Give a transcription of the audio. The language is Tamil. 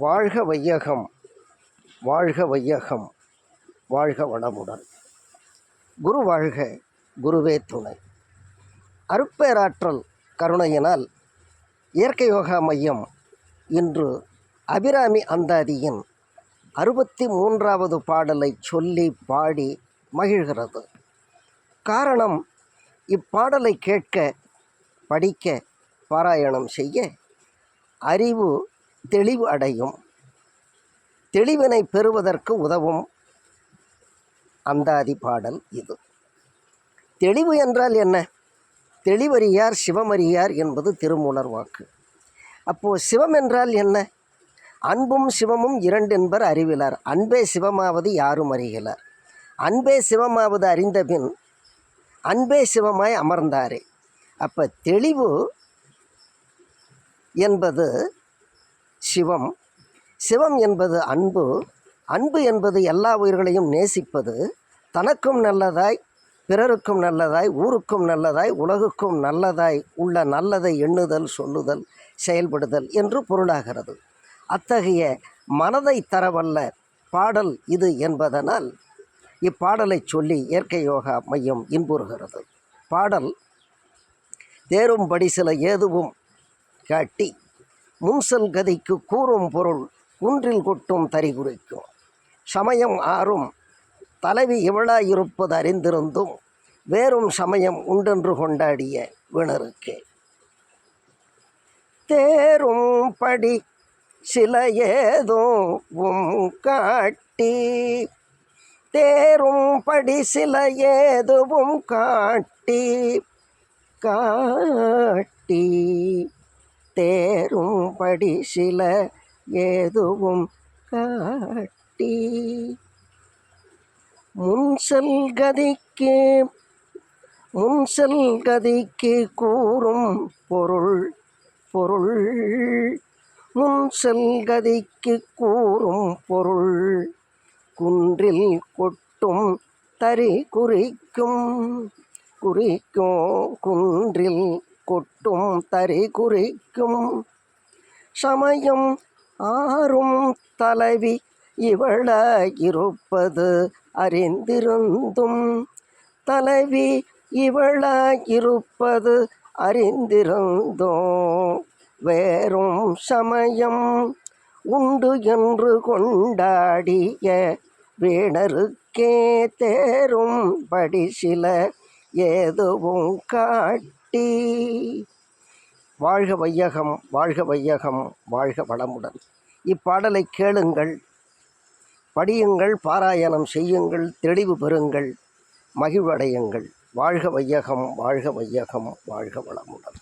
வாழ்க வையகம், வாழ்க வையகம், வாழ்க வளமுடன். குரு வாழ்க, குருவே துணை. அருட்பேராற்றல் கருணையினால் இயற்கை யோகா மையம் இன்று அபிராமி அந்தாதியின் 63வது பாடலை சொல்லி பாடி மகிழ்கிறது. காரணம், இப்பாடலை கேட்க, படிக்க, பாராயணம் செய்ய அறிவு தெளிவு அடையும். தெளிவினை பெறுவதற்கு உதவும் அந்தாதி பாடல் இது. தெளிவு என்றால் என்ன? தெளிவறியார் சிவமறியார் என்பது திருமூலர் வாக்கு. அப்போது சிவம் என்றால் என்ன? அன்பும் சிவமும் இரண்டென்பர் அறிவிலார். அன்பே சிவமாவது யாரும் அறிகிறார். அன்பே சிவமாவது அறிந்தபின் அன்பே சிவமாய் அமர்ந்தாரே. அப்போ தெளிவு என்பது சிவம், சிவம் என்பது அன்பு, அன்பு என்பது எல்லா உயிர்களையும் நேசிப்பது, தனக்கும் நல்லதாய், பிறருக்கும் நல்லதாய், ஊருக்கும் நல்லதாய், உலகுக்கும் நல்லதாய் உள்ள நல்லதை எண்ணுதல், சொல்லுதல், செயல்படுதல் என்று பொருளாகிறது. அத்தகைய மனதை தரவல்ல பாடல் இது என்பதனால் இப்பாடலை சொல்லி இயற்கை யோகா மையம் இன்புறுகிறது. பாடல் தேரும்படி சில ஏதுவும் காட்டி முன்செல் கதிக்கு கூறும் பொருள் குன்றில் கொட்டும் தறி குறிக்கும். சமயம் ஆறும் தலைவி இவளாயிருப்பது அறிந்திருந்தும் வேறும் சமயம் உண்டென்று கொண்டாடிய விணருக்கே. தேரும் படி சில ஏதுவும் காட்டி, தேரும் படி சில ஏதுவும் காட்டி, காட்டி தேரும் படி சில ஏதுவும் காட்டி, முன்செல் கதிக்கு கூறும் பொருள், பொருள் முன்செல் கதிக்கு கூறும் பொருள் குன்றில் கொட்டும் தறி குறிக்கும், குறிக்கும் குன்றில் கொட்டும் தறி குறிக்கும். சமயம் ஆறும் தலைவி இவளாயிருப்பது அறிந்திருந்தும், தலைவி இவளாயிருப்பது அறிந்திருந்தும் வேறும் சமயம் உண்டு என்று கொண்டாடிய வீணருக்கே. தேரும் படி சில ஏதுவும் காட்டி. வாழ்க வையகம், வாழ்க வையகம், வாழ்க வளமுடன். இப்பாடலை கேளுங்கள், படியுங்கள், பாராயணம் செய்யுங்கள், தெளிவு பெறுங்கள், மகிழ்வடையுங்கள். வாழ்க வையகம், வாழ்க வையகம், வாழ்க வளமுடன்.